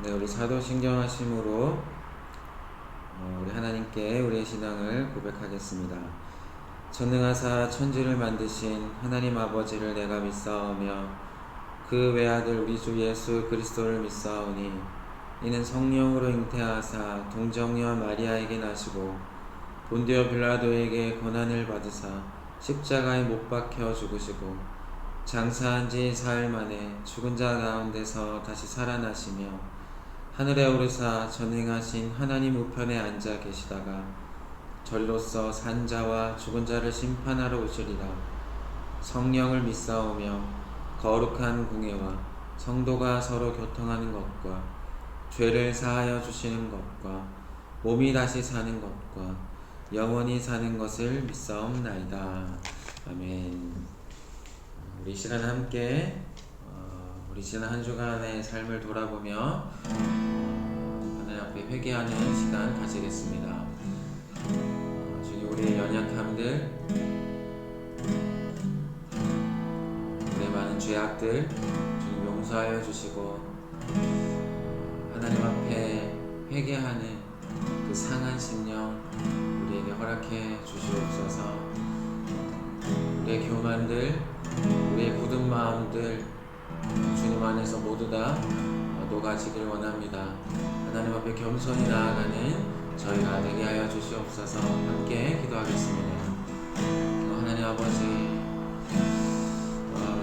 네, 우리 사도신경하심으로 우리 하나님께 우리의 신앙을 고백하겠습니다. 전능하사 천지를 만드신 하나님 아버지를 내가 믿사오며 그 외아들 우리 주 예수 그리스도를 믿사오니 이는 성령으로 잉태하사 동정녀 마리아에게 나시고 본디오 빌라도에게 고난을 받으사 십자가에 못 박혀 죽으시고 장사한 지 사흘 만에 죽은 자 가운데서 다시 살아나시며 하늘에 오르사 전능하신 하나님 우편에 앉아 계시다가 저리로서 산 자와 죽은 자를 심판하러 오시리라. 성령을 믿사오며 거룩한 공예와 성도가 서로 교통하는 것과 죄를 사하여 주시는 것과 몸이 다시 사는 것과 영원히 사는 것을 믿사옵나이다. 아멘. 우리 시간 함께 우리 지난 한 주간의 삶을 돌아보며 하나님 앞에 회개하는 시간 가지겠습니다. 주님, 우리의 연약함들, 우리의 많은 죄악들 주님 용서하여 주시고 하나님 앞에 회개하는 그 상한 심령 우리에게 허락해 주시옵소서. 우리의 교만들, 우리의 굳은 마음들 주님 안에서 모두 다 녹아지길 원합니다. 하나님 앞에 겸손히 나아가는 저희가 되게 하여 주시옵소서. 함께 기도하겠습니다. 하나님 아버지,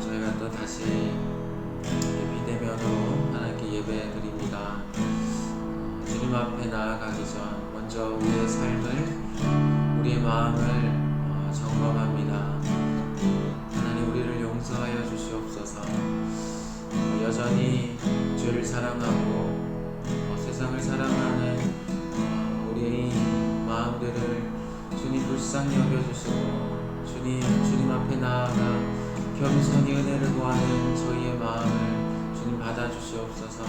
저희가 또 다시 비대면으로 하나님께 예배 드립니다. 주님 앞에 나아가기 전 먼저 우리의 삶을, 우리의 마음을 점검합니다. 하나님, 우리를 용서하여 주시옵소서. 여전히 죄를 사랑하고 세상을 사랑하는 우리의 마음들을 주님 불쌍히 여겨주시고 주님 앞에 나아가 겸손히 은혜를 구하는 저희의 마음을 주님 받아주시옵소서.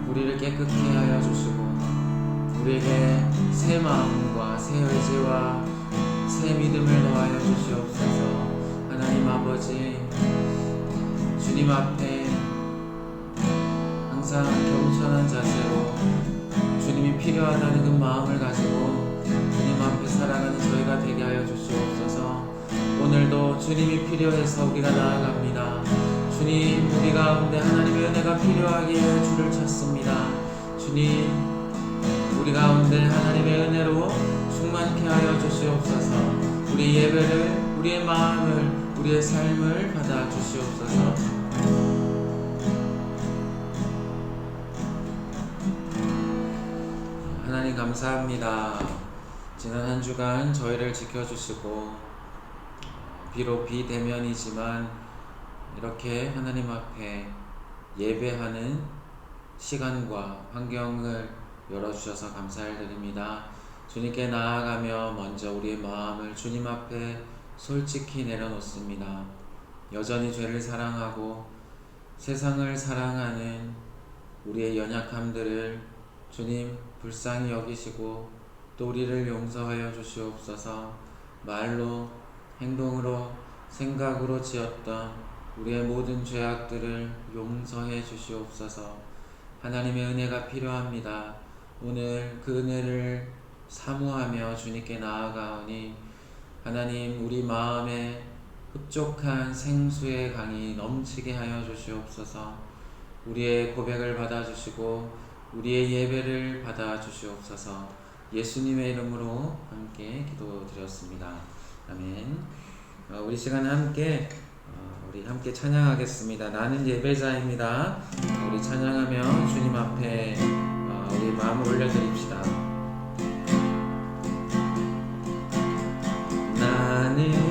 우리를 깨끗게 하여 주시고 우리에게 새 마음과 새 의지와 새 믿음을 더하여 주시옵소서. 하나님 아버지, 주님 앞에 항상 겸손한 자세로 주님이 필요하다는 그 마음을 가지고 주님 앞에 살아가는 저희가 되게 하여 주시옵소서. 오늘도 주님이 필요해서 우리가 나아갑니다. 주님, 우리 가운데 하나님의 은혜가 필요하기에 주를 찾습니다. 주님, 우리 가운데 하나님의 은혜로 충만케 하여 주시옵소서. 우리 예배를, 우리의 마음을, 우리의 삶을 받아 주시옵소서. 하나님 감사합니다. 지난 한 주간 저희를 지켜주시고 비록 비대면이지만 이렇게 하나님 앞에 예배하는 시간과 환경을 열어주셔서 감사드립니다. 주님께 나아가며 먼저 우리의 마음을 주님 앞에 솔직히 내려놓습니다. 여전히 죄를 사랑하고 세상을 사랑하는 우리의 연약함들을 주님 불쌍히 여기시고 또 우리를 용서하여 주시옵소서. 말로, 행동으로, 생각으로 지었던 우리의 모든 죄악들을 용서해 주시옵소서. 하나님의 은혜가 필요합니다. 오늘 그 은혜를 사모하며 주님께 나아가오니 하나님, 우리 마음에 흡족한 생수의 강이 넘치게 하여 주시옵소서. 우리의 고백을 받아주시고 우리의 예배를 받아주시옵소서. 예수님의 이름으로 함께 기도드렸습니다. 아멘. 우리 시간 함께 우리 함께 찬양하겠습니다. 나는 예배자입니다. 우리 찬양하며 주님 앞에 우리 마음을 올려드립시다. 나는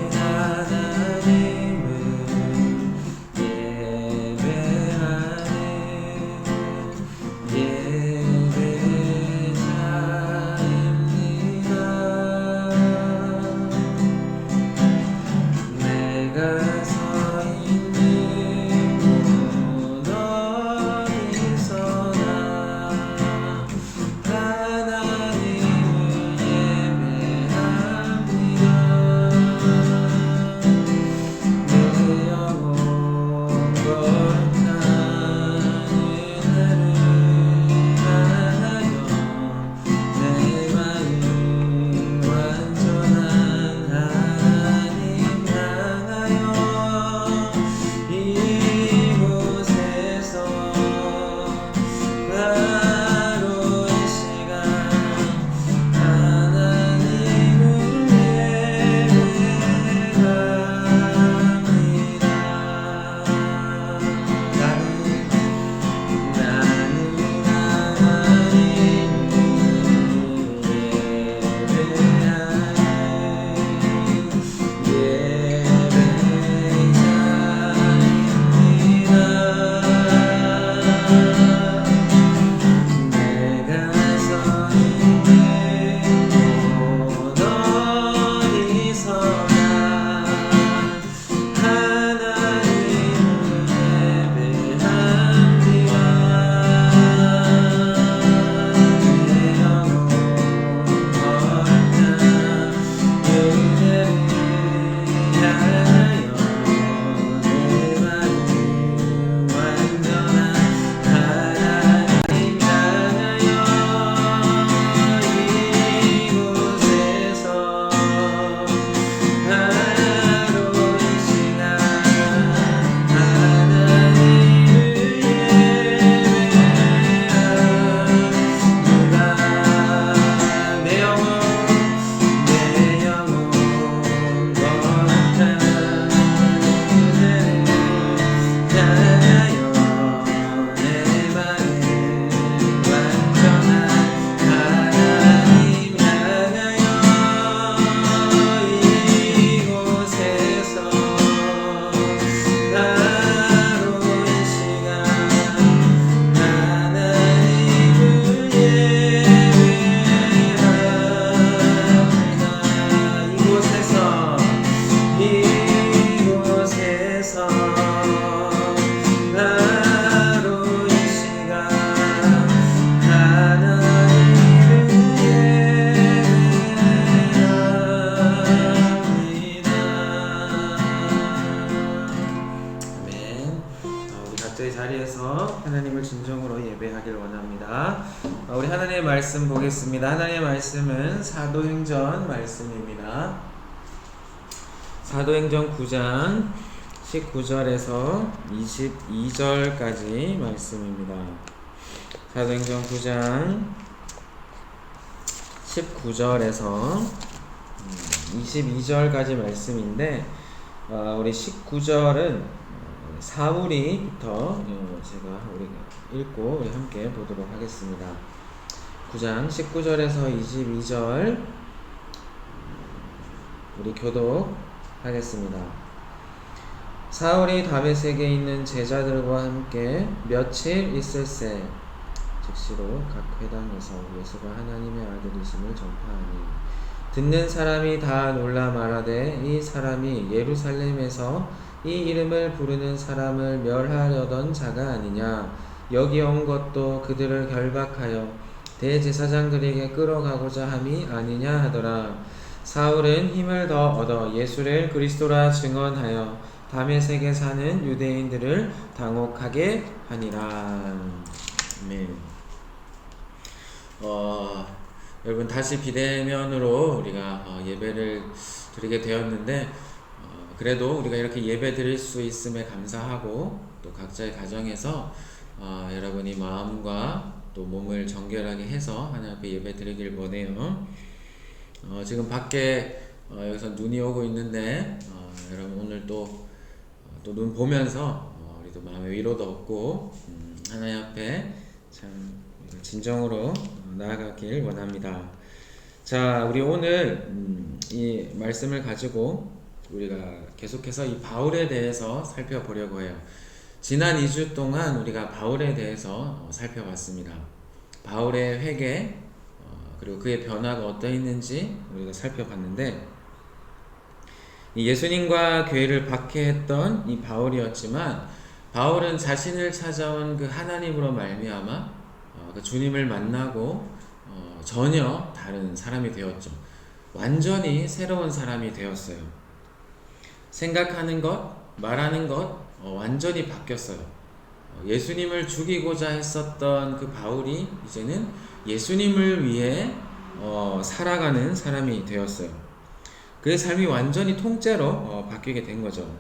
각자의 자리에서 하나님을 진정으로 예배하길 원합니다. 우리 하나님의 말씀 보겠습니다. 하나님의 말씀은 사도행전 말씀입니다. 사도행전 9장 19절에서 22절까지 말씀입니다. 사도행전 9장 19절에서 22절까지 말씀인데, 우리 19절은 사울이부터 제가 우리가 읽고 우리 함께 보도록 하겠습니다. 9장 19절에서 22절 우리 교독하겠습니다. 사울이 다메섹에 있는 제자들과 함께 며칠 있을새 즉시로 각 회당에서 예수가 하나님의 아들이심을 전파하니 듣는 사람이 다 놀라 말하되 이 사람이 예루살렘에서 이 이름을 부르는 사람을 멸하려던 자가 아니냐. 여기 온 것도 그들을 결박하여 대제사장들에게 끌어가고자 함이 아니냐 하더라. 사울은 힘을 더 얻어 예수를 그리스도라 증언하여 다메섹에 사는 유대인들을 당혹하게 하니라. 아멘. 여러분 다시 비대면으로 우리가 예배를 드리게 되었는데, 그래도 우리가 이렇게 예배 드릴 수 있음에 감사하고 또 각자의 가정에서 여러분이 마음과 또 몸을 정결하게 해서 하나님 앞에 예배 드리길 원해요. 지금 밖에 여기서 눈이 오고 있는데 여러분 오늘 또 눈 보면서 우리도 마음의 위로도 얻고 하나님 앞에 참 진정으로 나아가길 원합니다. 자, 우리 오늘 이 말씀을 가지고 우리가 계속해서 이 바울에 대해서 살펴보려고 해요. 지난 2주 동안 우리가 바울에 대해서 살펴봤습니다. 바울의 회개 그리고 그의 변화가 어떠했는지 우리가 살펴봤는데, 이 예수님과 교회를 박해했던 이 바울이었지만, 바울은 자신을 찾아온 그 하나님으로 말미암아 그 주님을 만나고 전혀 다른 사람이 되었죠. 완전히 새로운 사람이 되었어요. 생각하는 것, 말하는 것 완전히 바뀌었어요. 예수님을 죽이고자 했었던 그 바울이 이제는 예수님을 위해 살아가는 사람이 되었어요. 그의 삶이 완전히 통째로 바뀌게 된 거죠.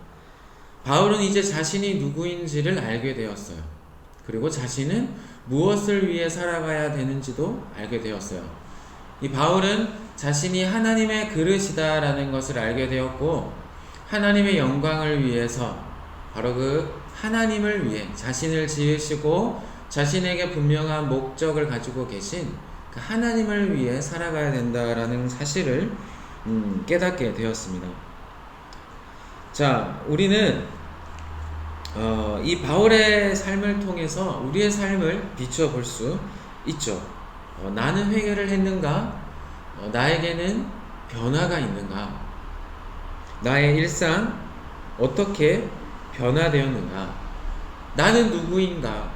바울은 이제 자신이 누구인지를 알게 되었어요. 그리고 자신은 무엇을 위해 살아가야 되는지도 알게 되었어요. 이 바울은 자신이 하나님의 그릇이다라는 것을 알게 되었고, 하나님의 영광을 위해서, 바로 그 하나님을 위해 자신을 지으시고 자신에게 분명한 목적을 가지고 계신 그 하나님을 위해 살아가야 된다라는 사실을 깨닫게 되었습니다. 자, 우리는 이 바울의 삶을 통해서 우리의 삶을 비추어 볼 수 있죠. 나는 회개를 했는가? 나에게는 변화가 있는가? 나의 일상 어떻게 변화되었는가? 나는 누구인가?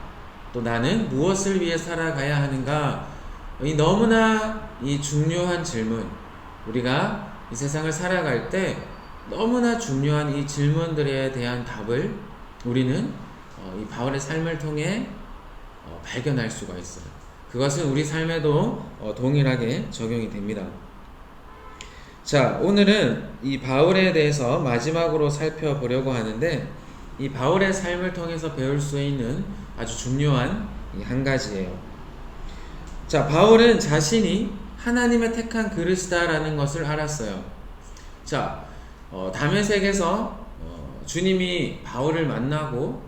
또 나는 무엇을 위해 살아가야 하는가? 이 너무나 이 중요한 질문, 우리가 이 세상을 살아갈 때 너무나 중요한 이 질문들에 대한 답을 우리는 이 바울의 삶을 통해 발견할 수가 있어요. 그것은 우리 삶에도 동일하게 적용이 됩니다. 자, 오늘은 이 바울에 대해서 마지막으로 살펴보려고 하는데, 이 바울의 삶을 통해서 배울 수 있는 아주 중요한 한 가지예요. 자, 바울은 자신이 하나님의 택한 그릇이다라는 것을 알았어요. 자, 다메섹에서 주님이 바울을 만나고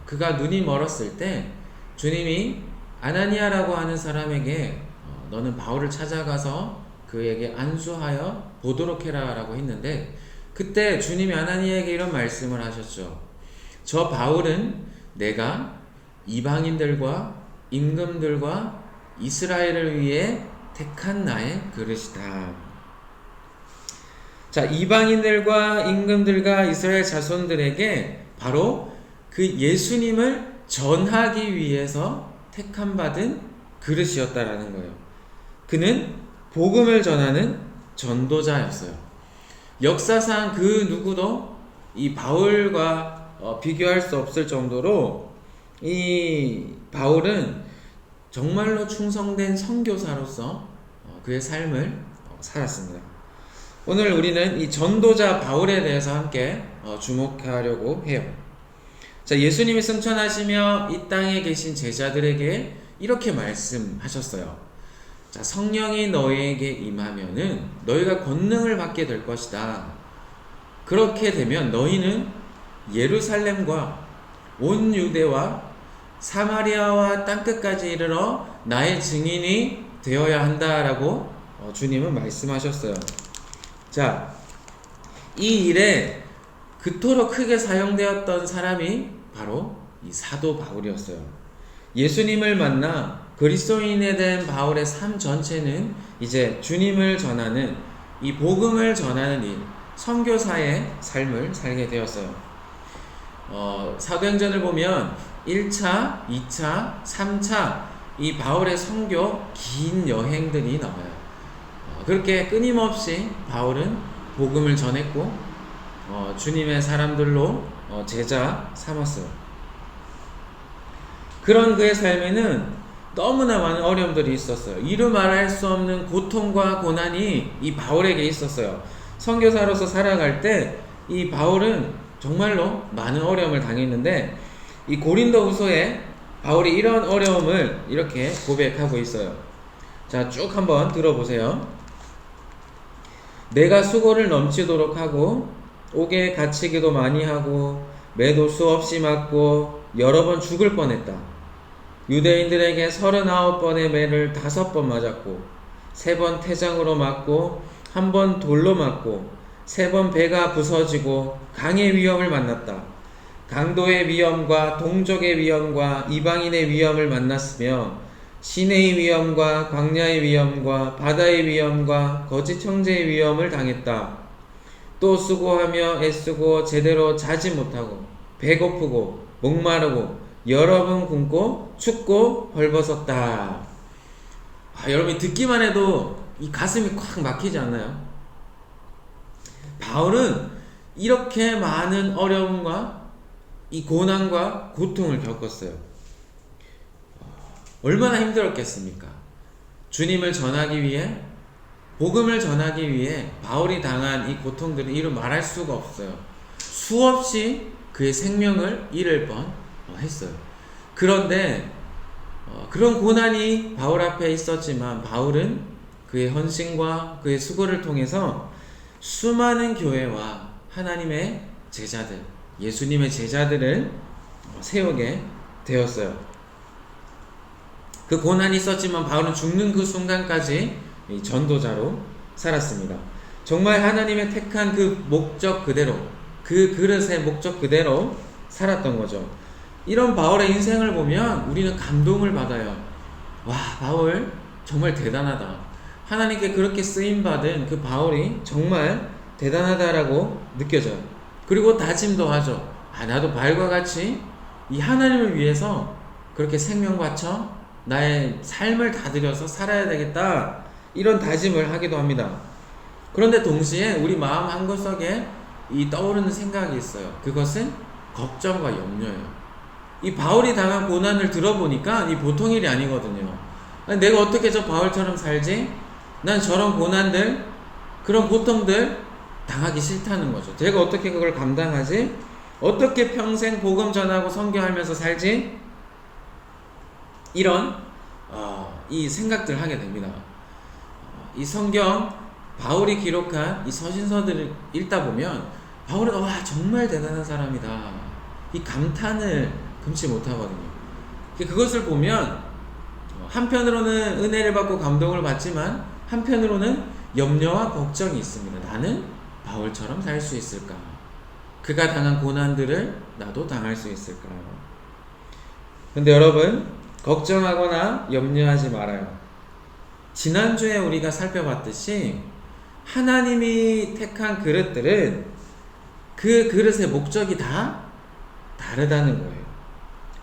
그가 눈이 멀었을 때 주님이 아나니아라고 하는 사람에게 너는 바울을 찾아가서 그에게 안수하여 보도록 해라 라고 했는데, 그때 주님이 아나니아에게 이런 말씀을 하셨죠. 저 바울은 내가 이방인들과 임금들과 이스라엘을 위해 택한 나의 그릇이다. 자, 이방인들과 임금들과 이스라엘 자손들에게 바로 그 예수님을 전하기 위해서 택함 받은 그릇이었다라는 거예요. 그는 복음을 전하는 전도자였어요. 역사상 그 누구도 이 바울과 비교할 수 없을 정도로 이 바울은 정말로 충성된 선교사로서 그의 삶을 살았습니다. 오늘 우리는 이 전도자 바울에 대해서 함께 주목하려고 해요. 자, 예수님이 승천하시며 이 땅에 계신 제자들에게 이렇게 말씀하셨어요. 자, 성령이 너희에게 임하면은 너희가 권능을 받게 될 것이다. 그렇게 되면 너희는 예루살렘과 온 유대와 사마리아와 땅끝까지 이르러 나의 증인이 되어야 한다라고 주님은 말씀하셨어요. 자, 이 일에 그토록 크게 사용되었던 사람이 바로 이 사도 바울이었어요. 예수님을 만나 그리스도인에 대한 바울의 삶 전체는 이제 주님을 전하는 이 복음을 전하는 일, 선교사의 삶을 살게 되었어요. 사도행전을 보면 1차, 2차, 3차 이 바울의 선교 긴 여행들이 나와요. 그렇게 끊임없이 바울은 복음을 전했고 주님의 사람들로 제자 삼았어요. 그런 그의 삶에는 너무나 많은 어려움들이 있었어요. 이루 말할 수 없는 고통과 고난이 이 바울에게 있었어요. 선교사로서 살아갈 때 이 바울은 정말로 많은 어려움을 당했는데 이 고린도후서에 바울이 이런 어려움을 이렇게 고백하고 있어요. 자, 쭉 한번 들어보세요. 내가 수고를 넘치도록 하고 옥에 갇히기도 많이 하고 매도 수없이 맞고 여러 번 죽을 뻔했다. 유대인들에게 39번의 매를 5번 맞았고 3번 태장으로 맞고 1번 돌로 맞고 3번 배가 부서지고 강의 위험을 만났다. 강도의 위험과 동족의 위험과 이방인의 위험을 만났으며 시내의 위험과 광야의 위험과 바다의 위험과 거짓 형제의 위험을 당했다. 또 수고하며 애쓰고 제대로 자지 못하고 배고프고 목마르고 여러 번 굶고 춥고 벌벗었다. 여러분이 듣기만 해도 이 가슴이 콱 막히지 않나요? 바울은 이렇게 많은 어려움과 이 고난과 고통을 겪었어요. 얼마나 힘들었겠습니까? 주님을 전하기 위해, 복음을 전하기 위해 바울이 당한 이 고통들은 이루 말할 수가 없어요. 수없이 그의 생명을 잃을 뻔했어요. 그런데 그런 고난이 바울 앞에 있었지만 바울은 그의 헌신과 그의 수고를 통해서 수많은 교회와 하나님의 제자들, 예수님의 제자들을 세우게 되었어요. 그 고난이 있었지만 바울은 죽는 그 순간까지 전도자로 살았습니다. 정말 하나님의 택한 그 목적 그대로, 그 그릇의 목적 그대로 살았던 거죠. 이런 바울의 인생을 보면 우리는 감동을 받아요. 와, 바울 정말 대단하다. 하나님께 그렇게 쓰임받은 그 바울이 정말 대단하다라고 느껴져요. 그리고 다짐도 하죠. 나도 바울과 같이 이 하나님을 위해서 그렇게 생명 바쳐 나의 삶을 다 들여서 살아야 되겠다, 이런 다짐을 하기도 합니다. 그런데 동시에 우리 마음 한구석에 이 떠오르는 생각이 있어요. 그것은 걱정과 염려예요. 이 바울이 당한 고난을 들어보니까 이 보통 일이 아니거든요. 내가 어떻게 저 바울처럼 살지? 난 저런 고난들, 그런 고통들 당하기 싫다는 거죠. 내가 어떻게 그걸 감당하지? 어떻게 평생 복음 전하고 선교하면서 살지? 이런 이 생각들을 하게 됩니다. 이 성경 바울이 기록한 이 서신서들을 읽다 보면 바울은 와, 정말 대단한 사람이다, 이 감탄을 금치 못하거든요. 그것을 보면 한편으로는 은혜를 받고 감동을 받지만 한편으로는 염려와 걱정이 있습니다. 나는 바울처럼 살 수 있을까? 그가 당한 고난들을 나도 당할 수 있을까? 근데 여러분, 걱정하거나 염려하지 말아요. 지난주에 우리가 살펴봤듯이 하나님이 택한 그릇들은 그 그릇의 목적이 다 다르다는 거예요.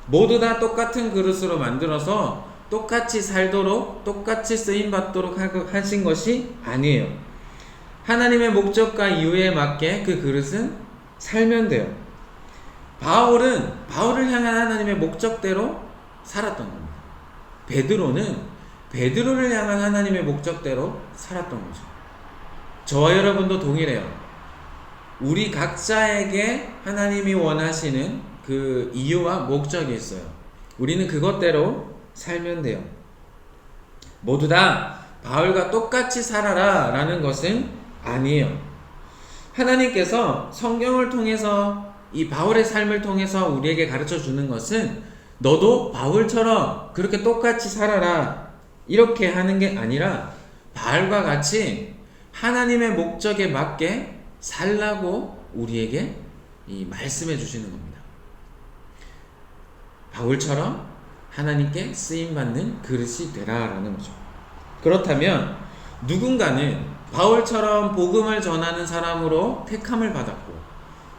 모두 다 똑같은 그릇으로 만들어서 똑같이 살도록, 똑같이 쓰임받도록 하신 것이 아니에요. 하나님의 목적과 이유에 맞게 그 그릇은 살면 돼요. 바울을 향한 하나님의 목적대로 살았던 겁니다. 베드로를 향한 하나님의 목적대로 살았던 거죠. 저와 여러분도 동일해요. 우리 각자에게 하나님이 원하시는 그 이유와 목적이 있어요. 우리는 그것대로 살면 돼요. 모두 다 바울과 똑같이 살아라 라는 것은 아니에요. 하나님께서 성경을 통해서 이 바울의 삶을 통해서 우리에게 가르쳐 주는 것은 너도 바울처럼 그렇게 똑같이 살아라 이렇게 하는 게 아니라 바울과 같이 하나님의 목적에 맞게 살라고 우리에게 이 말씀해 주시는 겁니다. 바울처럼 하나님께 쓰임받는 그릇이 되라라는 거죠. 그렇다면 누군가는 바울처럼 복음을 전하는 사람으로 택함을 받았고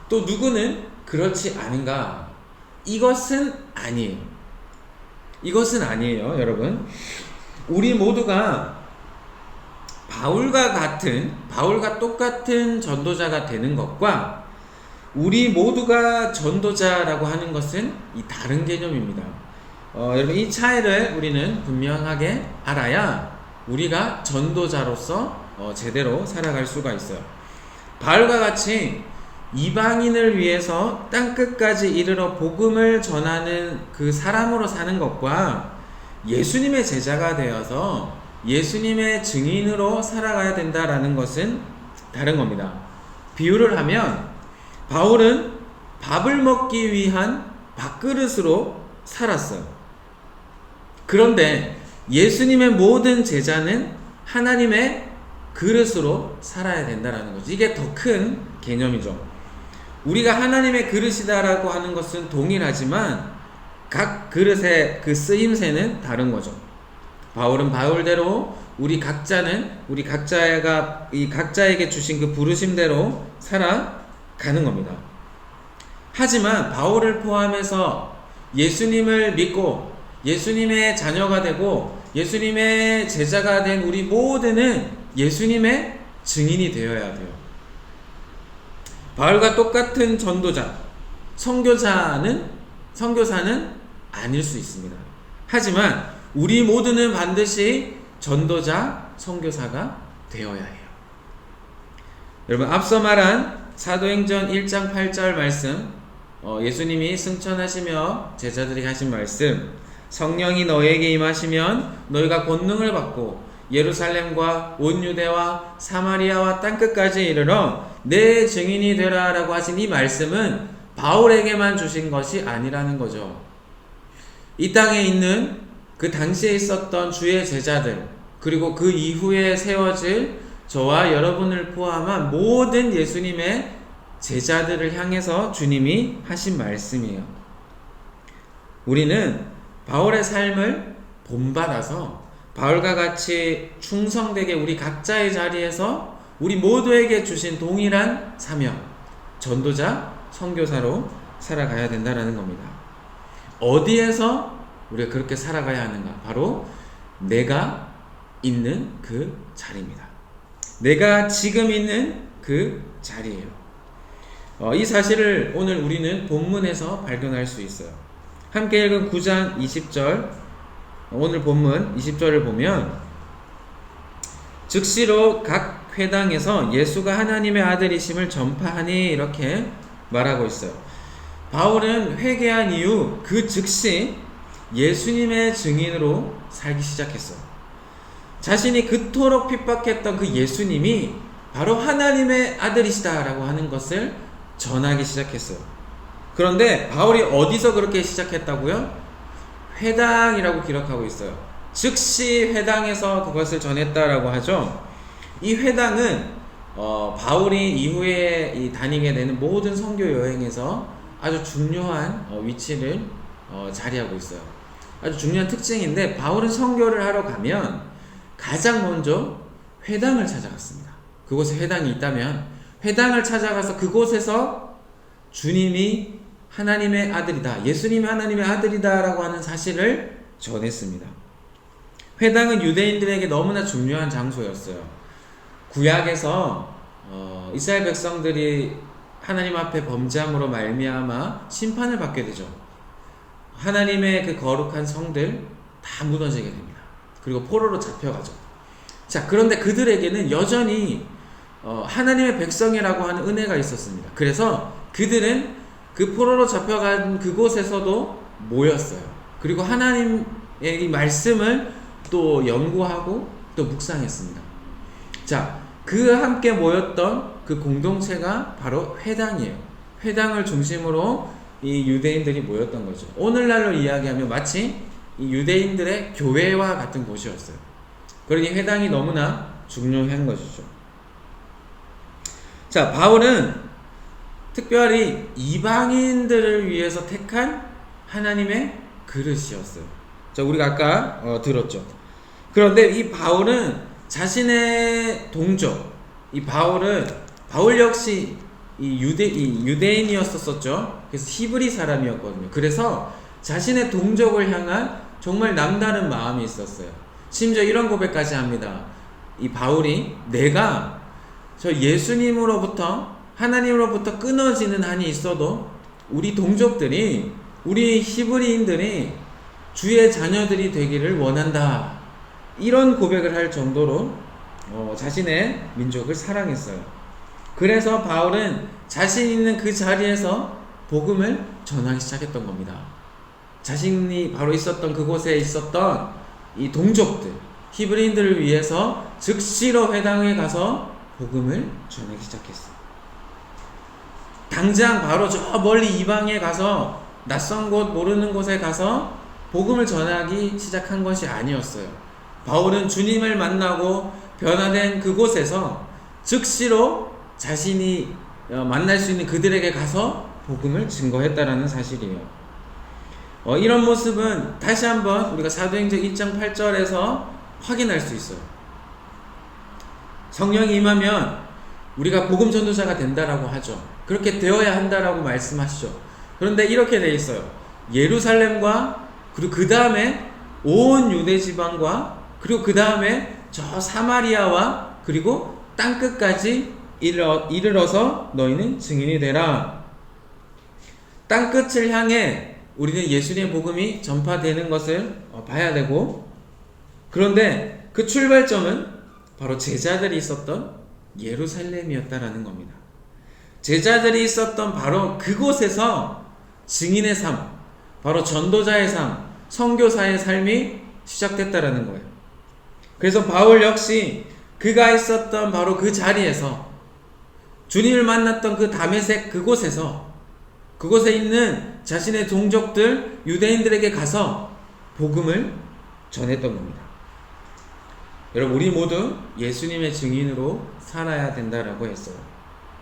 또 누구는 그렇지 않은가? 이것은 아니에요. 여러분. 우리 모두가 바울과 똑같은 전도자가 되는 것과 우리 모두가 전도자라고 하는 것은 이 다른 개념입니다. 여러분, 이 차이를 우리는 분명하게 알아야 우리가 전도자로서 제대로 살아갈 수가 있어요. 바울과 같이 이방인을 위해서 땅끝까지 이르러 복음을 전하는 그 사람으로 사는 것과 예수님의 제자가 되어서 예수님의 증인으로 살아가야 된다라는 것은 다른 겁니다. 비유를 하면 바울은 밥을 먹기 위한 밥그릇으로 살았어요. 그런데 예수님의 모든 제자는 하나님의 그릇으로 살아야 된다라는 거죠. 이게 더 큰 개념이죠. 우리가 하나님의 그릇이다라고 하는 것은 동일하지만 각 그릇의 그 쓰임새는 다른 거죠. 바울은 바울대로 우리 각자에게 주신 그 부르심대로 살아가는 겁니다. 하지만 바울을 포함해서 예수님을 믿고 예수님의 자녀가 되고 예수님의 제자가 된 우리 모두는 예수님의 증인이 되어야 돼요. 바울과 똑같은 전도자, 선교사는 아닐 수 있습니다. 하지만 우리 모두는 반드시 전도자, 선교사가 되어야 해요. 여러분, 앞서 말한 사도행전 1장 8절 말씀, 예수님이 승천하시며 제자들이 하신 말씀, 성령이 너에게 임하시면 너희가 권능을 받고 예루살렘과 온 유대와 사마리아와 땅끝까지 이르러 내 증인이 되라 라고 하신 이 말씀은 바울에게만 주신 것이 아니라는 거죠. 이 땅에 있는 그 당시에 있었던 주의 제자들, 그리고 그 이후에 세워질 저와 여러분을 포함한 모든 예수님의 제자들을 향해서 주님이 하신 말씀이에요. 우리는 바울의 삶을 본받아서 바울과 같이 충성되게 우리 각자의 자리에서 우리 모두에게 주신 동일한 사명, 전도자, 선교사로 살아가야 된다는 겁니다. 어디에서 우리가 그렇게 살아가야 하는가? 바로 내가 있는 그 자리입니다. 내가 지금 있는 그 자리예요. 이 사실을 오늘 우리는 본문에서 발견할 수 있어요. 함께 읽은 9장 20절, 오늘 본문 20절을 보면 즉시로 각 회당에서 예수가 하나님의 아들이심을 전파하니 이렇게 말하고 있어요. 바울은 회개한 이후 그 즉시 예수님의 증인으로 살기 시작했어요. 자신이 그토록 핍박했던 그 예수님이 바로 하나님의 아들이시다라고 하는 것을 전하기 시작했어요. 그런데 바울이 어디서 그렇게 시작했다고요? 회당이라고 기록하고 있어요. 즉시 회당에서 그것을 전했다라고 하죠. 이 회당은 바울이 이후에 다니게 되는 모든 선교 여행에서 아주 중요한 위치를 자리하고 있어요. 아주 중요한 특징인데, 바울은 선교를 하러 가면 가장 먼저 회당을 찾아갔습니다. 그곳에 회당이 있다면 회당을 찾아가서 그곳에서 주님이 하나님의 아들이다, 예수님이 하나님의 아들이다 라고 하는 사실을 전했습니다. 회당은 유대인들에게 너무나 중요한 장소였어요. 구약에서 이스라엘 백성들이 하나님 앞에 범죄함으로 말미암아 심판을 받게 되죠. 하나님의 그 거룩한 성들 다 무너지게 됩니다. 그리고 포로로 잡혀가죠. 자, 그런데 그들에게는 여전히 하나님의 백성이라고 하는 은혜가 있었습니다. 그래서 그들은 그 포로로 잡혀간 그곳에서도 모였어요. 그리고 하나님의 이 말씀을 또 연구하고 또 묵상했습니다. 자, 그 함께 모였던 그 공동체가 바로 회당이에요. 회당을 중심으로 이 유대인들이 모였던 거죠. 오늘날로 이야기하면 마치 이 유대인들의 교회와 같은 곳이었어요. 그러니 회당이 너무나 중요한 것이죠. 자, 바울은 특별히 이방인들을 위해서 택한 하나님의 그릇이었어요. 자, 우리가 아까 들었죠. 그런데 이 바울은 자신의 동족, 바울 역시 이 유대인이었었죠. 그래서 히브리 사람이었거든요. 그래서 자신의 동족을 향한 정말 남다른 마음이 있었어요. 심지어 이런 고백까지 합니다. 이 바울이 내가 저 예수님으로부터 하나님으로부터 끊어지는 한이 있어도 우리 동족들이 우리 히브리인들이 주의 자녀들이 되기를 원한다. 이런 고백을 할 정도로 자신의 민족을 사랑했어요. 그래서 바울은 자신 있는 그 자리에서 복음을 전하기 시작했던 겁니다. 자신이 바로 있었던 그곳에 있었던 이 동족들, 히브리인들을 위해서 즉시로 회당에 가서 복음을 전하기 시작했어요. 당장 바로 저 멀리 이방에 가서 낯선 곳 모르는 곳에 가서 복음을 전하기 시작한 것이 아니었어요. 바울은 주님을 만나고 변화된 그곳에서 즉시로 자신이 만날 수 있는 그들에게 가서 복음을 증거했다라는 사실이에요. 이런 모습은 다시 한번 우리가 사도행전 2장 8절에서 확인할 수 있어요. 성령이 임하면 우리가 복음 전도자가 된다라고 하죠. 그렇게 되어야 한다라고 말씀하시죠. 그런데 이렇게 돼 있어요. 예루살렘과 그리고 그 다음에 온 유대 지방과 그리고 그 다음에 저 사마리아와 그리고 땅끝까지 이르러서 너희는 증인이 되라. 땅끝을 향해 우리는 예수님의 복음이 전파되는 것을 봐야 되고, 그런데 그 출발점은 바로 제자들이 있었던 예루살렘이었다라는 겁니다. 제자들이 있었던 바로 그곳에서 증인의 삶, 바로 전도자의 삶, 선교사의 삶이 시작됐다라는 거예요. 그래서 바울 역시 그가 있었던 바로 그 자리에서 주님을 만났던 그 다메섹 그곳에 있는 자신의 동족들 유대인들에게 가서 복음을 전했던 겁니다. 여러분, 우리 모두 예수님의 증인으로 살아야 된다라고 했어요.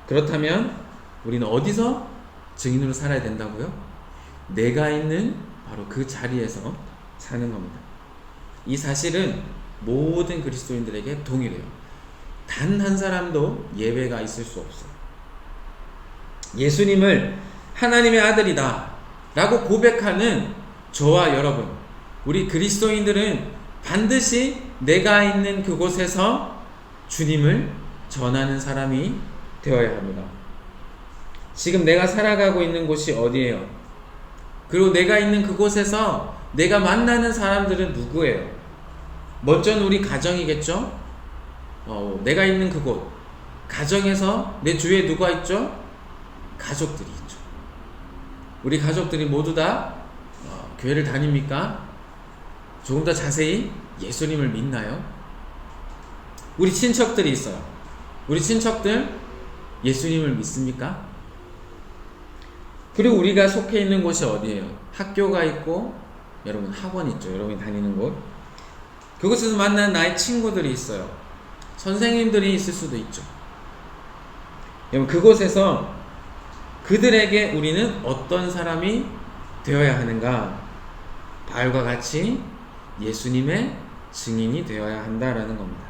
그렇다면 우리는 어디서 증인으로 살아야 된다고요? 내가 있는 바로 그 자리에서 사는 겁니다. 이 사실은 모든 그리스도인들에게 동일해요. 단 한 사람도 예외가 있을 수 없어요. 예수님을 하나님의 아들이다 라고 고백하는 저와 여러분, 우리 그리스도인들은 반드시 내가 있는 그곳에서 주님을 전하는 사람이 되어야 합니다. 지금 내가 살아가고 있는 곳이 어디예요? 그리고 내가 있는 그곳에서 내가 만나는 사람들은 누구예요? 먼저는 우리 가정이겠죠? 내가 있는 그곳, 가정에서 내 주위에 누가 있죠? 가족들이 있죠. 우리 가족들이 모두 다 교회를 다닙니까? 조금 더 자세히 예수님을 믿나요? 우리 친척들이 있어요. 우리 친척들 예수님을 믿습니까? 그리고 우리가 속해 있는 곳이 어디예요? 학교가 있고, 여러분 학원 있죠. 여러분이 다니는 곳. 그곳에서 만난 나의 친구들이 있어요. 선생님들이 있을 수도 있죠. 여러분, 그곳에서 그들에게 우리는 어떤 사람이 되어야 하는가? 바울과 같이 예수님의 증인이 되어야 한다라는 겁니다.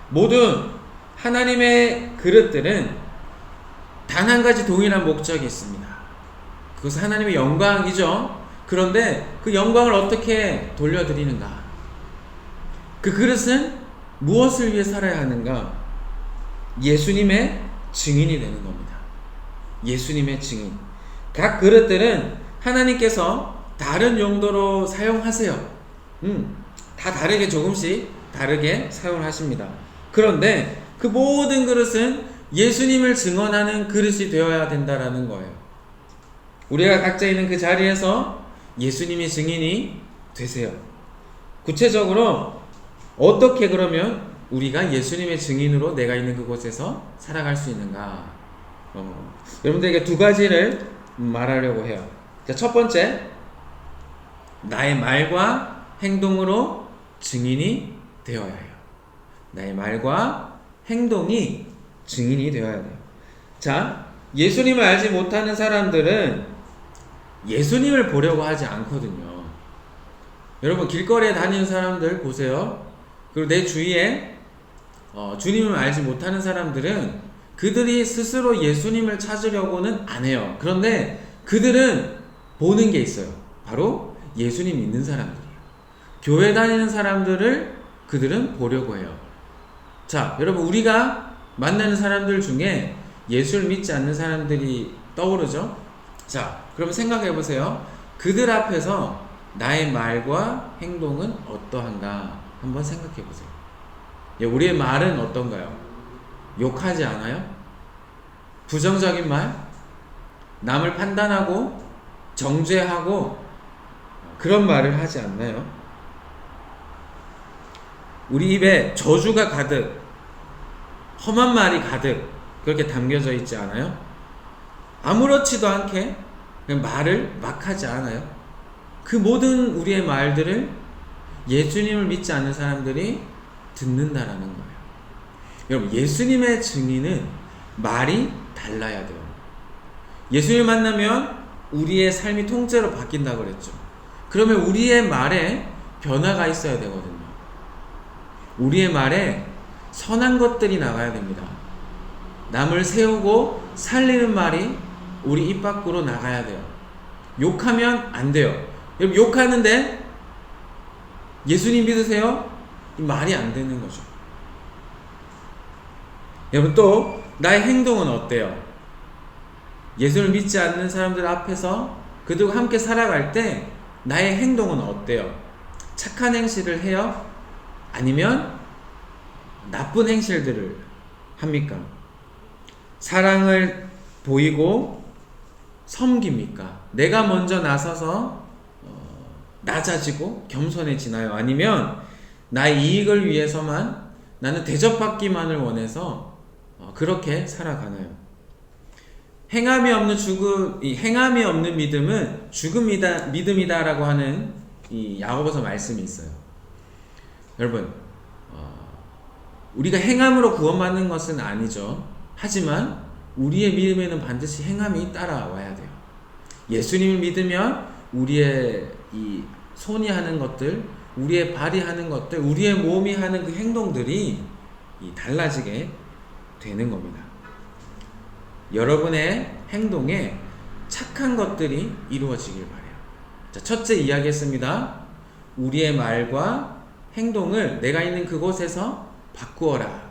모든 하나님의 그릇들은 단 한 가지 동일한 목적이 있습니다. 그것은 하나님의 영광이죠. 그런데 그 영광을 어떻게 돌려드리는가? 그 그릇은 무엇을 위해 살아야 하는가? 예수님의 증인이 되는 겁니다. 예수님의 증인. 각 그릇들은 하나님께서 다른 용도로 사용하세요. 다 다르게 조금씩 다르게 사용하십니다. 그런데 그 모든 그릇은 예수님을 증언하는 그릇이 되어야 된다라는 거예요. 우리가 각자 있는 그 자리에서 예수님의 증인이 되세요. 구체적으로 어떻게 그러면 우리가 예수님의 증인으로 내가 있는 그곳에서 살아갈 수 있는가? 여러분들에게 두 가지를 말하려고 해요. 자, 첫 번째, 나의 말과 행동으로 증인이 되어야 해요. 나의 말과 행동이 증인이 되어야 돼요. 자, 예수님을 알지 못하는 사람들은 예수님을 보려고 하지 않거든요. 여러분, 길거리에 다니는 사람들 보세요. 그리고 내 주위에 주님을 알지 못하는 사람들은 그들이 스스로 예수님을 찾으려고는 안 해요. 그런데 그들은 보는 게 있어요. 바로 예수님 믿는 사람들이에요. 교회 다니는 사람들을 그들은 보려고 해요. 자, 여러분, 우리가 만나는 사람들 중에 예수를 믿지 않는 사람들이 떠오르죠? 자, 그럼 생각해 보세요. 그들 앞에서 나의 말과 행동은 어떠한가 한번 생각해 보세요. 우리의 말은 어떤가요? 욕하지 않아요? 부정적인 말? 남을 판단하고 정죄하고 그런 말을 하지 않나요? 우리 입에 저주가 가득, 험한 말이 가득 그렇게 담겨져 있지 않아요? 아무렇지도 않게 그냥 말을 막 하지 않아요? 그 모든 우리의 말들을 예수님을 믿지 않는 사람들이 듣는다라는 거예요. 여러분, 예수님의 증인은 말이 달라야 돼요. 예수님을 만나면 우리의 삶이 통째로 바뀐다고 그랬죠. 그러면 우리의 말에 변화가 있어야 되거든요. 우리의 말에 선한 것들이 나가야 됩니다. 남을 세우고 살리는 말이 우리 입 밖으로 나가야 돼요. 욕하면 안 돼요. 여러분, 욕하는데 예수님 믿으세요? 이 말이 안 되는 거죠. 여러분, 또 나의 행동은 어때요? 예수를 믿지 않는 사람들 앞에서 그들과 함께 살아갈 때 나의 행동은 어때요? 착한 행실을 해요? 아니면 나쁜 행실들을 합니까? 사랑을 보이고 섬깁니까? 내가 먼저 나서서 낮아지고 겸손해지나요? 아니면 나의 이익을 위해서만 나는 대접받기만을 원해서 그렇게 살아가나요? 행함이 없는 믿음은 믿음이다라고 하는 이 야고보서 말씀이 있어요. 여러분, 우리가 행함으로 구원받는 것은 아니죠. 하지만 우리의 믿음에는 반드시 행함이 따라와야 돼요. 예수님을 믿으면 우리의 이 손이 하는 것들, 우리의 발이 하는 것들, 우리의 몸이 하는 그 행동들이 달라지게 되는 겁니다. 여러분의 행동에 착한 것들이 이루어지길 바라요. 자, 첫째 이야기했습니다. 우리의 말과 행동을 내가 있는 그곳에서 바꾸어라.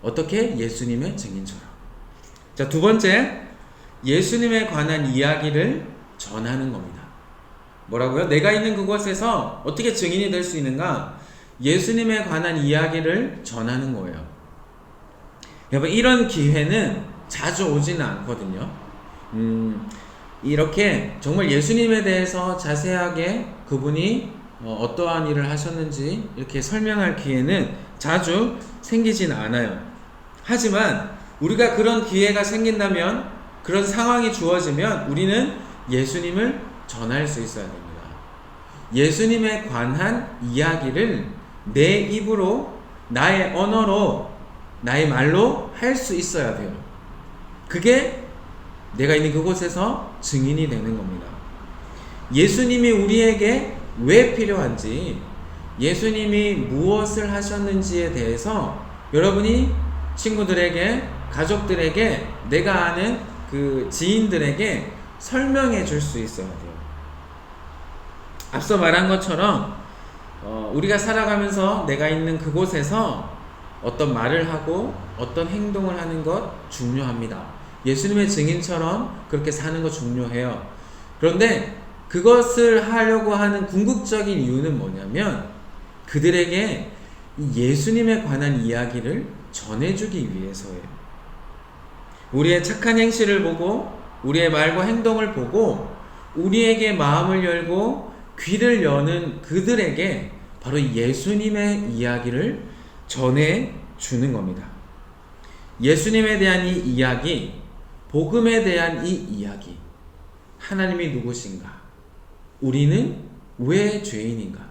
어떻게? 예수님의 증인처럼. 자, 두 번째, 예수님에 관한 이야기를 전하는 겁니다. 뭐라고요? 내가 있는 그곳에서 어떻게 증인이 될 수 있는가? 예수님에 관한 이야기를 전하는 거예요. 여러분, 이런 기회는 자주 오지는 않거든요. 이렇게 정말 예수님에 대해서 자세하게 그분이 어떠한 일을 하셨는지 이렇게 설명할 기회는 자주 생기지는 않아요. 하지만 우리가 그런 기회가 생긴다면, 그런 상황이 주어지면 우리는 예수님을 전할 수 있어야 됩니다. 예수님에 관한 이야기를 내 입으로, 나의 언어로, 나의 말로 할 수 있어야 돼요. 그게 내가 있는 그곳에서 증인이 되는 겁니다. 예수님이 우리에게 왜 필요한지, 예수님이 무엇을 하셨는지에 대해서 여러분이 친구들에게, 가족들에게, 내가 아는 그 지인들에게 설명해 줄 수 있어야 돼요. 앞서 말한 것처럼 우리가 살아가면서 내가 있는 그곳에서 어떤 말을 하고 어떤 행동을 하는 것 중요합니다. 예수님의 증인처럼 그렇게 사는 거 중요해요. 그런데 그것을 하려고 하는 궁극적인 이유는 뭐냐면 그들에게 예수님에 관한 이야기를 전해주기 위해서예요. 우리의 착한 행실을 보고 우리의 말과 행동을 보고 우리에게 마음을 열고 귀를 여는 그들에게 바로 예수님의 이야기를 전해주는 겁니다. 예수님에 대한 이 이야기, 복음에 대한 이 이야기, 하나님이 누구신가? 우리는 왜 죄인인가?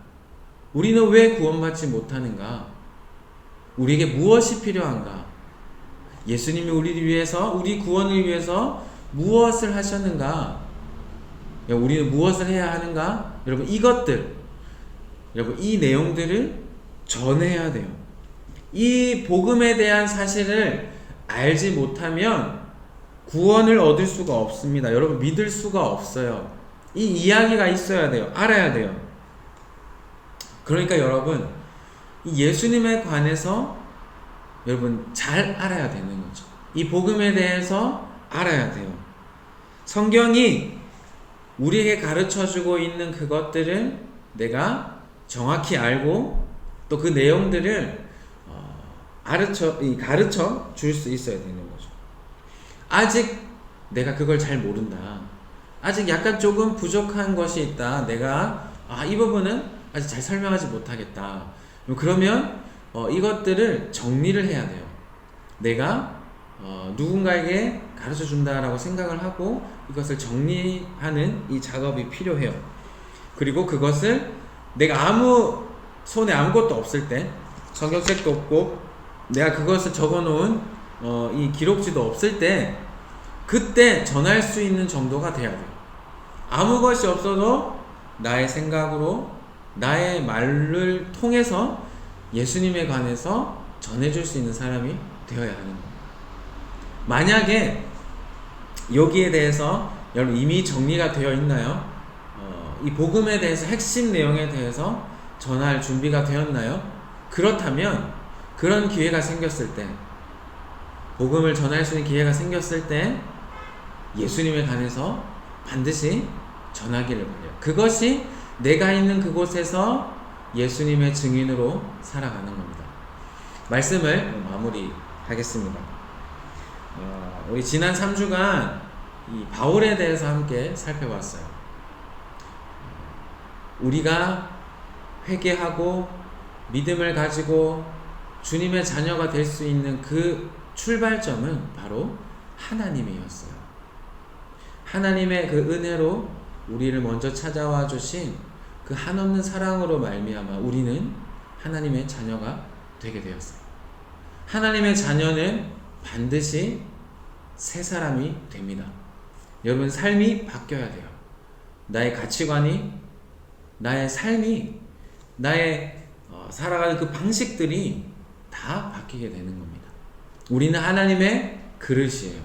우리는 왜 구원받지 못하는가? 우리에게 무엇이 필요한가? 예수님이 우리를 위해서, 우리 구원을 위해서 무엇을 하셨는가? 우리는 무엇을 해야 하는가? 여러분, 이것들, 여러분, 이 내용들을 전해야 돼요. 이 복음에 대한 사실을 알지 못하면 구원을 얻을 수가 없습니다. 여러분, 믿을 수가 없어요. 이 이야기가 있어야 돼요. 알아야 돼요. 그러니까 여러분, 이 예수님에 관해서 여러분 잘 알아야 되는 거죠. 이 복음에 대해서 알아야 돼요. 성경이 우리에게 가르쳐주고 있는 그것들을 내가 정확히 알고 또 그 내용들을 가르쳐 줄 수 있어야 되는 거죠. 아직 내가 그걸 잘 모른다. 아직 약간 조금 부족한 것이 있다. 내가 이 부분은 아직 잘 설명하지 못하겠다. 그러면 이것들을 정리를 해야 돼요. 내가 누군가에게 가르쳐 준다라고 생각을 하고 이것을 정리하는 이 작업이 필요해요. 그리고 그것을 내가 손에 아무것도 없을 때, 성경책도 없고 내가 그것을 적어놓은 이 기록지도 없을 때, 그때 전할 수 있는 정도가 돼야 돼요. 아무 것이 없어도 나의 생각으로, 나의 말을 통해서 예수님에 관해서 전해줄 수 있는 사람이 되어야 하는 거예요. 만약에 여기에 대해서 여러분 이미 정리가 되어 있나요? 이 복음에 대해서 핵심 내용에 대해서 전할 준비가 되었나요? 그렇다면 그런 기회가 생겼을 때, 복음을 전할 수 있는 기회가 생겼을 때 예수님에 관해서 반드시 전하기를 바라요. 그것이 내가 있는 그곳에서 예수님의 증인으로 살아가는 겁니다. 말씀을 마무리하겠습니다. 우리 지난 3주간 이 바울에 대해서 함께 살펴봤어요. 우리가 회개하고 믿음을 가지고 주님의 자녀가 될 수 있는 그 출발점은 바로 하나님이었어요. 하나님의 그 은혜로 우리를 먼저 찾아와 주신 그 한없는 사랑으로 말미암아 우리는 하나님의 자녀가 되게 되었어요. 하나님의 자녀는 반드시 새 사람이 됩니다. 여러분, 삶이 바뀌어야 돼요. 나의 가치관이, 나의 삶이, 나의 살아가는 그 방식들이 다 바뀌게 되는 겁니다. 우리는 하나님의 그릇이에요.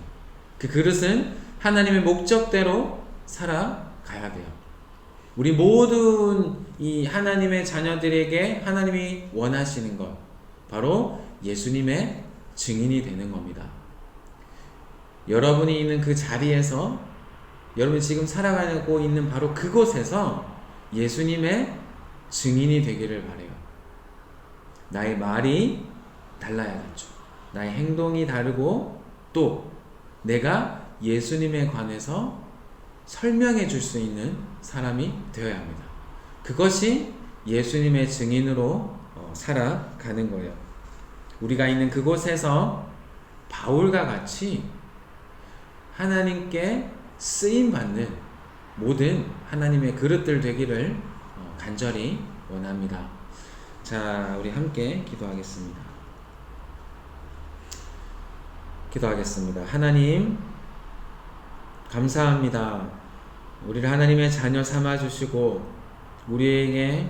그 그릇은 하나님의 목적대로 살아가야 돼요. 우리 모든 이 하나님의 자녀들에게 하나님이 원하시는 것, 바로 예수님의 증인이 되는 겁니다. 여러분이 있는 그 자리에서, 여러분이 지금 살아가고 있는 바로 그곳에서 예수님의 증인이 되기를 바라요. 나의 말이 달라야겠죠. 나의 행동이 다르고 또 내가 예수님에 관해서 설명해 줄 수 있는 사람이 되어야 합니다. 그것이 예수님의 증인으로 살아가는 거예요. 우리가 있는 그곳에서 바울과 같이 하나님께 쓰임받는 모든 하나님의 그릇들 되기를 간절히 원합니다. 자, 우리 함께 기도하겠습니다. 하나님, 감사합니다. 우리를 하나님의 자녀 삼아주시고 우리에게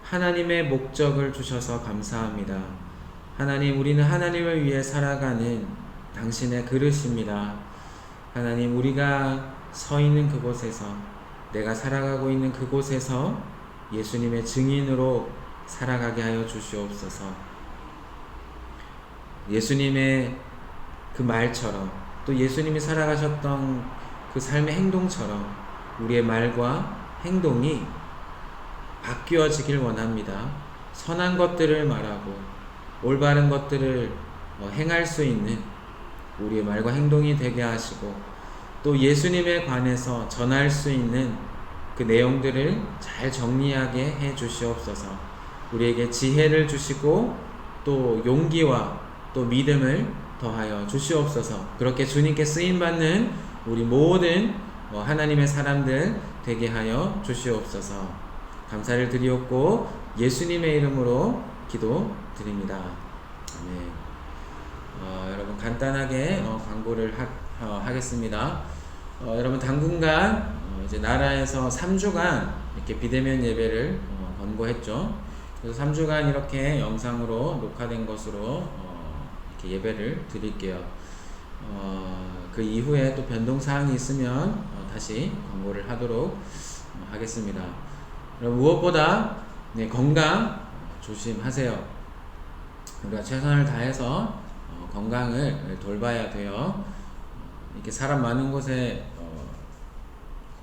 하나님의 목적을 주셔서 감사합니다. 하나님, 우리는 하나님을 위해 살아가는 당신의 그릇입니다. 하나님, 우리가 서 있는 그곳에서, 내가 살아가고 있는 그곳에서 예수님의 증인으로 살아가게 하여 주시옵소서. 예수님의 그 말처럼 또 예수님이 살아가셨던 그 삶의 행동처럼 우리의 말과 행동이 바뀌어지길 원합니다. 선한 것들을 말하고 올바른 것들을 행할 수 있는 우리의 말과 행동이 되게 하시고, 또 예수님에 관해서 전할 수 있는 그 내용들을 잘 정리하게 해 주시옵소서. 우리에게 지혜를 주시고 또 용기와 또 믿음을 더하여 주시옵소서. 그렇게 주님께 쓰임받는 우리 모든 하나님의 사람들 되게 하여 주시옵소서. 감사를 드리옵고 예수님의 이름으로 기도드립니다. 아멘. 여러분 간단하게 광고를 하겠습니다. 여러분 당분간 이제 나라에서 3주간 이렇게 비대면 예배를 권고했죠. 그래서 3주간 이렇게 영상으로 녹화된 것으로 이렇게 예배를 드릴게요. 그 이후에 또 변동사항이 있으면 다시 광고를 하도록 하겠습니다. 무엇보다 건강 조심하세요. 우리가 최선을 다해서 건강을 돌봐야 돼요. 이렇게 사람 많은 곳에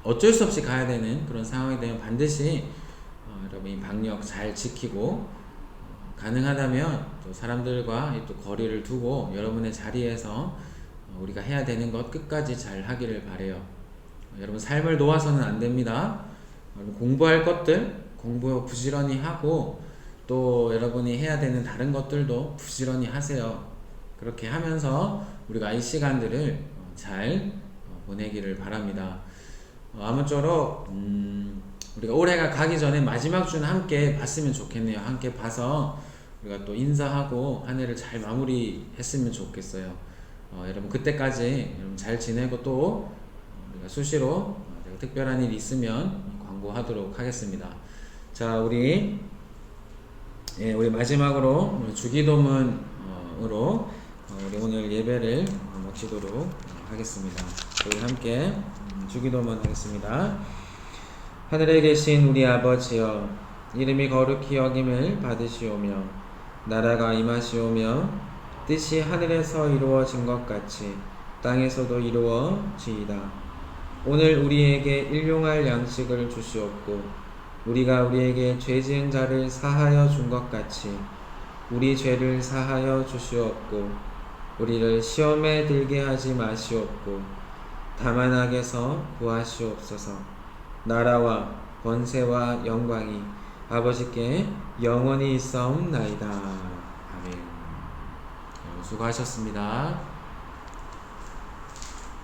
어쩔 수 없이 가야 되는 그런 상황이 되면 반드시 여러분 이 방역 잘 지키고 가능하다면 또 사람들과 또 거리를 두고 여러분의 자리에서 우리가 해야 되는 것 끝까지 잘 하기를 바래요. 여러분 삶을 놓아서는 안 됩니다. 공부할 것들 공부 부지런히 하고 또 여러분이 해야 되는 다른 것들도 부지런히 하세요. 그렇게 하면서 우리가 이 시간들을 잘 보내기를 바랍니다. 아무쪼록 우리가 올해가 가기 전에 마지막 주는 함께 봤으면 좋겠네요. 함께 봐서 우리가 또 인사하고 한 해를 잘 마무리했으면 좋겠어요. 여러분 그때까지 여러분 잘 지내고 또 우리가 수시로 특별한 일이 있으면 광고하도록 하겠습니다. 자, 우리 마지막으로 주기도문으로 우리 오늘 예배를 마치도록 하겠습니다. 우리 함께 주기도문 하겠습니다. 하늘에 계신 우리 아버지여, 이름이 거룩히 여김을 받으시오며 나라가 임하시오며 뜻이 하늘에서 이루어진 것 같이 땅에서도 이루어지이다. 오늘 우리에게 일용할 양식을 주시옵고 우리가 우리에게 죄 지은 자를 사하여 준 것 같이 우리 죄를 사하여 주시옵고 우리를 시험에 들게 하지 마시옵고 다만 악에서 구하시옵소서. 나라와 권세와 영광이 아버지께 영원히 있사옵나이다. 아멘. 수고하셨습니다.